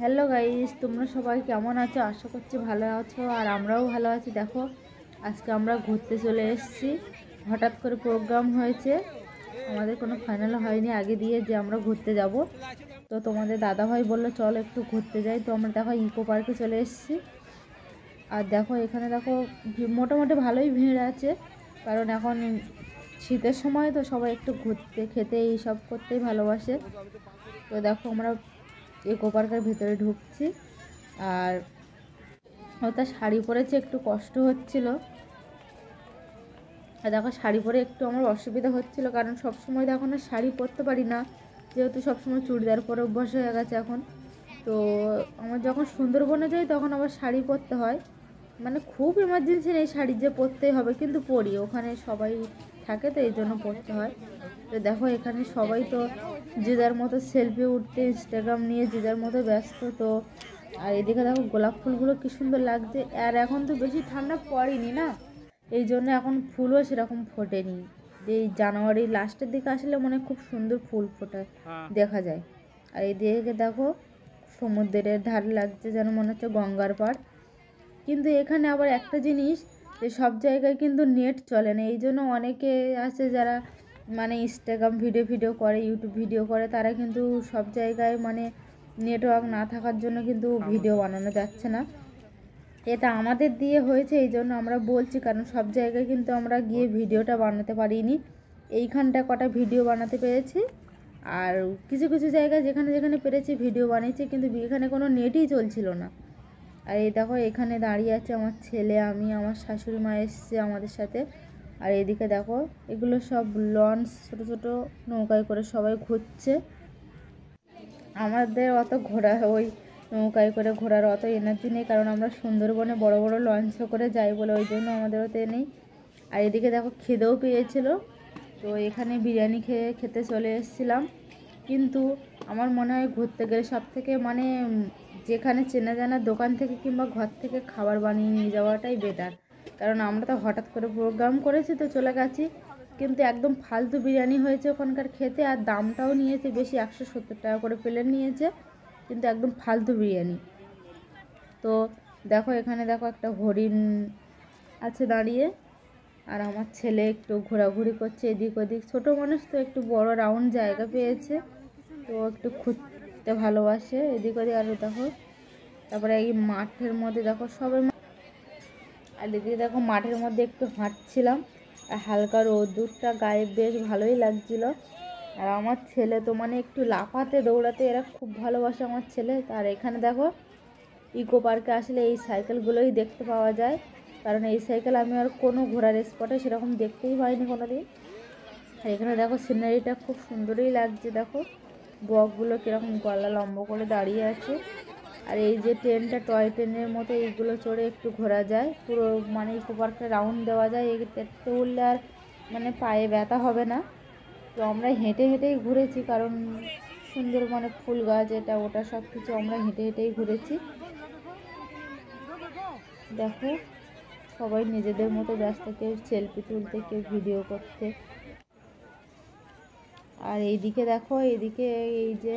Hello guys, তোমরা সবাই কেমন আছো? আশা করছি ভালো আছো আর আমরাও ভালো আছি। দেখো আজকে আমরা ঘুরতে চলে এসেছি। হঠাৎ করে প্রোগ্রাম হয়েছে, আমাদের কোনো ফাইনাল হয়নি আগে দিয়ে যে আমরা ঘুরতে যাব। তো তোমাদের দাদাভাই বললো চল একটু ঘুরতে যাই। তো আমরা দেখো ইকো পার্কে চলে এসেছি। আর দেখো এখানে দেখো মোটামুটি ভালোই ভিড় আছে, কারণ এখন শীতের সময় তো সবাই একটু ঘুরতে খেতে এইসব করতেই ভালোবাসে। তো দেখো আমরা ইকো পার্কের ভিতরে ঢুকছি। আর ওটা শাড়ি পরেছে, একটু কষ্ট হচ্ছিল। আর দেখো শাড়ি পরে একটু আমার অসুবিধা হচ্ছিল, কারণ সবসময় দেখো না শাড়ি পরতে পারি না, যেহেতু সবসময় চুড়িদার পরে অভ্যাস হয়ে গেছে এখন। তো আমার যখন সুন্দরবনে যাই তখন আবার শাড়ি পরতে হয়, মানে খুব ইমার্জেন্সি নেই শাড়ি যে পরতেই হবে, কিন্তু পরি, ওখানে সবাই থাকে তো এই জন্য পরতে হয়। তো দেখো এখানে সবাই তো যে যার মতো সেলফি উঠতে, ইনস্টাগ্রাম নিয়ে যে যার মতো ব্যস্ত। তো আর এদিকে দেখো গোলাপ ফুলগুলো কি সুন্দর লাগছে। আর এখন তো বেশি ঠান্ডা পড়েনি না, এই জন্য এখন ফুলও সেরকম ফোটেনি। এই জানুয়ারি লাস্টের দিকে আসলে মনে খুব সুন্দর ফুল ফোটা দেখা যায়। আর এইদিকে দেখো সমুদ্রের ধার লাগছে, যেন মনে হচ্ছে গঙ্গার পাড়। কিন্তু এখানে আবার একটা জিনিস, যে সব জায়গায় কিন্তু নেট চলে না, এই জন্য অনেকে আছে যারা মানে ইনস্টাগ্রাম ভিডিও করে, ইউটিউব ভিডিও করে, তারা কিন্তু সব জায়গায় মানে নেটওয়ার্ক না থাকার জন্য কিন্তু ভিডিও বানানো যাচ্ছে না। এটা আমাদের দিয়ে হয়েছে, এই জন্য আমরা বলছি, কারণ সব জায়গায় কিন্তু আমরা গিয়ে ভিডিওটা বানাতে পারিনি। এইখানটা কটা ভিডিও বানাতে পেরেছি, আর কিছু কিছু জায়গায় যেখানে যেখানে পেরেছি ভিডিও বানিয়েছি, কিন্তু এখানে কোনো নেটই চলছিল না। আর এই দেখো এখানে দাঁড়িয়ে আছে আমার ছেলে, আমি, আমার শাশুড়ি মা এসছে আমাদের সাথে। আর এদিকে দেখো এগুলো সব লঞ্চ, ছোটো ছোটো নৌকায় করে সবাই ঘুরছে। আমাদের অত ঘোরা, ওই নৌকায় করে ঘোরার অত এনার্জি নেই, কারণ আমরা সুন্দরবনে বড় বড় লঞ্চে করে যাই বলে, ওই জন্য আমাদের ওতে নেই। আর এদিকে দেখো খিদেও পেয়েছিল, তো এখানে বিরিয়ানি খেতে চলে এসেছিলাম। কিন্তু আমার মনে হয় ঘুরতে গেলে সব থেকে মানে যেখানে চেনা জানা দোকান থেকে কিংবা ঘর থেকে খাবার বানিয়ে নিয়ে যাওয়াটাই বেটার। কারণ আমরা তো হঠাৎ করে প্রোগ্রাম করেছি তো চলে গেছি, কিন্তু একদম ফালতু বিরিয়ানি হয়েছে ওখানকার খেতে। আর দামটাও নিয়েছে বেশি, 170 টাকা করে প্লেট নিয়েছে, কিন্তু একদম ফালতু বিরিয়ানি। তো দেখো এখানে দেখো একটা হরিণ আছে দাঁড়িয়ে, আর আমার ছেলে একটু ঘোরাঘুরি করছে এদিক ওদিক। ছোটো মানুষ তো একটু বড় রাউন্ড জায়গা পেয়েছে, তো একটু ঘুরতে ভালোবাসে এদিক ওদিক। আর দেখো তারপরে এই মাঠের মধ্যে দেখো সবাই, আর এদিকে দেখো মাঠের মধ্যে একটু হাঁটছিলাম, আর হালকা রোদ্দুরটা গায়ে বেশ ভালোই লাগছিল। আর আমার ছেলে তো মানে একটু লাফাতে দৌড়াতে এরা খুব ভালোবাসে আমার ছেলে। আর এখানে দেখো ইকো পার্কে আসলে এই সাইকেলগুলোই দেখতে পাওয়া যায়, কারণ এই সাইকেল আমি আর কোনো ঘোরার স্পটে সেরকম দেখতেই পাইনি কোনো দিন। আর এখানে দেখো সিনারিটা খুব সুন্দরই লাগছে, দেখো বকগুলো কীরকম গলা লম্বা করে দাঁড়িয়ে আছে। আর এই যে ট্রেনটা, টয় ট্রেনের মতো, এইগুলো চড়ে একটু ঘোরা যায় পুরো, মানে ইকো পার্কটা রাউন্ড দেওয়া যায়। এতে উঠলে আর মানে পায়ে ব্যথা হবে না। তো আমরা হেঁটে হেঁটেই ঘুরেছি, কারণ সুন্দরবনে ফুল গাছ এটা ওটা সব কিছু আমরা হেঁটে হেঁটেই ঘুরেছি। দেখো সবাই নিজেদের মতো ব্যস্ত, কেউ সেলফি তুলতে, কেউ ভিডিও করতে। আর এইদিকে দেখো, এইদিকে এই যে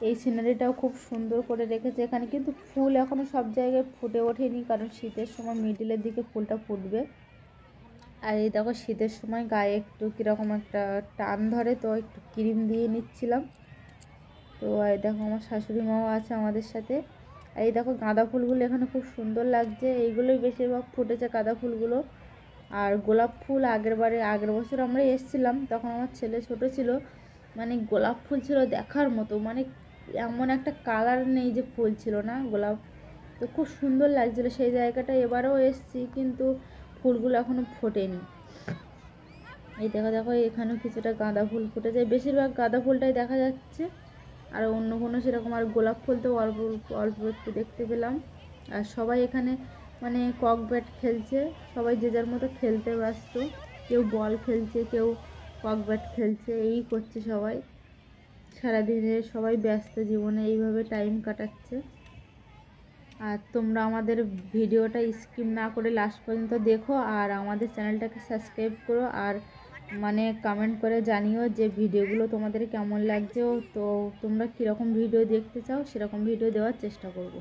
এই সিনারিটাও খুব সুন্দর করে রেখেছে। এখানে কিন্তু ফুল এখনও সব জায়গায় ফুটে ওঠেনি, কারণ শীতের সময় মিডিলের দিকে ফুলটা ফুটবে। আর এই দেখো শীতের সময় গায়ে একটু কীরকম একটা টান ধরে, তো একটু ক্রিম দিয়ে নিচ্ছিলাম। তো এই দেখো আমার শাশুড়ি মাও আছে আমাদের সাথে। আর এই দেখো গাঁদা ফুলগুলো এখানে খুব সুন্দর লাগছে, এইগুলোই বেশিরভাগ ফুটেছে গাঁদা ফুলগুলো। আর গোলাপ ফুল আগের বছর আমরা এসেছিলাম, তখন আমার ছেলে ছোট ছিল, মানে গোলাপ ফুল ছিল দেখার মতো, মানে এমন একটা কালার নেই যে ফুল ছিল না গোলাপ। তো খুব সুন্দর লাগছিলো সেই জায়গাটা। এবারেও এসেছি, কিন্তু ফুলগুলো এখনও ফোটেনি। এই দেখো দেখো এখানেও কিছুটা গাঁদা ফুল ফুটেছে, বেশিরভাগ গাঁদা ফুলটাই দেখা যাচ্ছে, আর অন্য কোনো সেরকম, আর গোলাপ ফুল তো অল্প অল্প একটু দেখতে পেলাম। আর সবাই এখানে মানে কক ব্যাট খেলছে, সবাই যে যার মতো খেলতে ব্যস্ত, কেউ বল খেলছে, কেউ কক ব্যাট খেলছে, এই করছে সবাই। সারাদিনে সবাই ব্যস্ত জীবনে এইভাবে টাইম কাটাচ্ছে। আর তোমরা আমাদের ভিডিওটা স্কিপ না করে লাস্ট পর্যন্ত দেখো, আর আমাদের চ্যানেলটাকে সাবস্ক্রাইব করো, আর মানে কমেন্ট করে জানিও যে ভিডিওগুলো তোমাদের কেমন লাগছে, তো তোমরা কীরকম ভিডিও দেখতে চাও সেরকম ভিডিও দেওয়ার চেষ্টা করব।